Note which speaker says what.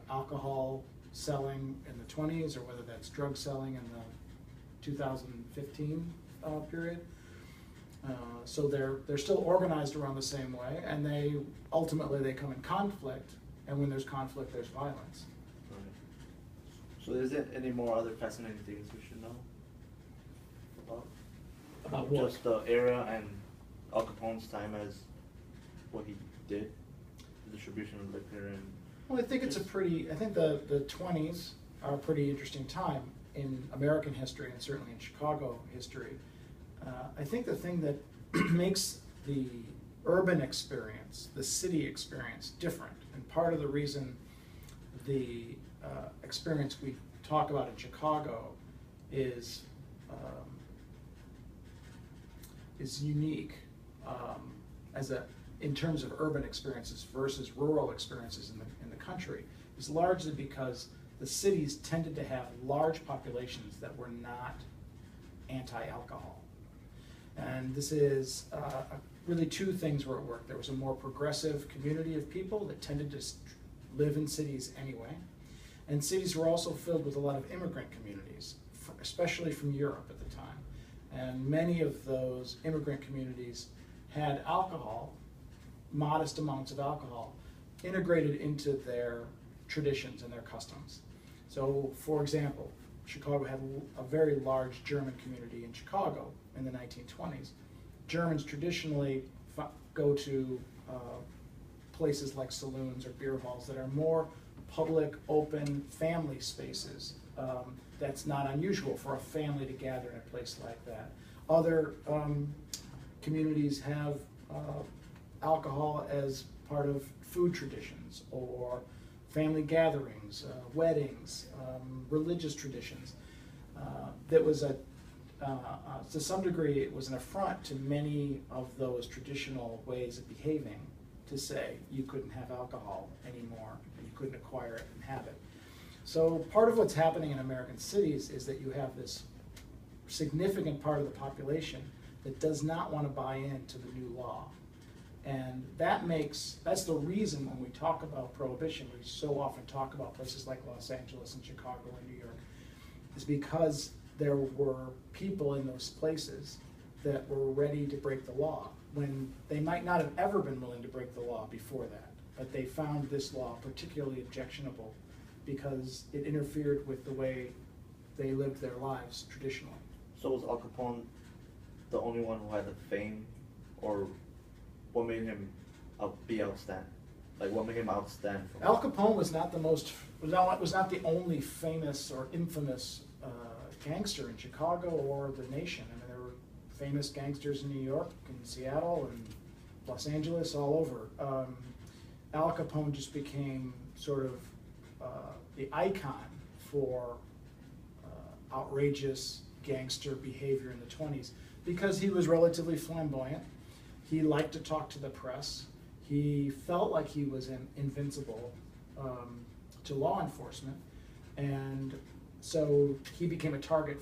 Speaker 1: alcohol selling in the 20s or whether that's drug selling in the 2015 period. So they're still organized around the same way, and they ultimately come in conflict, and when there's conflict, there's violence.
Speaker 2: Right. So is there any more other fascinating things we should know
Speaker 1: About what?
Speaker 2: just the era and Al Capone's time as what he did, the distribution of liquor and.
Speaker 1: Well, I think it's I think the 20s are a pretty interesting time in American history and certainly in Chicago history. I think the thing that makes the urban experience, the city experience, different, and part of the reason the experience we talk about in Chicago is unique in terms of urban experiences versus rural experiences in the country, is largely because the cities tended to have large populations that were not anti-alcohol. And this is really two things were at work. There was a more progressive community of people that tended to live in cities anyway. And cities were also filled with a lot of immigrant communities, especially from Europe at the time. And many of those immigrant communities had alcohol, modest amounts of alcohol, integrated into their traditions and their customs. So, for example, Chicago had a very large German community in Chicago in the 1920s. Germans traditionally go to places like saloons or beer halls that are more public, open, family spaces. That's not unusual for a family to gather in a place like that. Other communities have alcohol as part of food traditions or family gatherings, weddings, religious traditions. That was to some degree, it was an affront to many of those traditional ways of behaving to say you couldn't have alcohol anymore and you couldn't acquire it and have it. So part of what's happening in American cities is that you have this significant part of the population that does not want to buy into the new law. And that's the reason when we talk about prohibition, we so often talk about places like Los Angeles and Chicago and New York, is because there were people in those places that were ready to break the law when they might not have ever been willing to break the law before that. But they found this law particularly objectionable because it interfered with the way they lived their lives traditionally.
Speaker 2: So was Al Capone the only one who had the fame, or what made him be outstanding? Like, what made him outstand?
Speaker 1: Al Capone was not the only famous or infamous gangster in Chicago or the nation. I mean, there were famous gangsters in New York and Seattle and Los Angeles, all over. Al Capone just became sort of the icon for outrageous gangster behavior in the 20s because he was relatively flamboyant. He liked to talk to the press. He felt like he was invincible to law enforcement, and so he became a target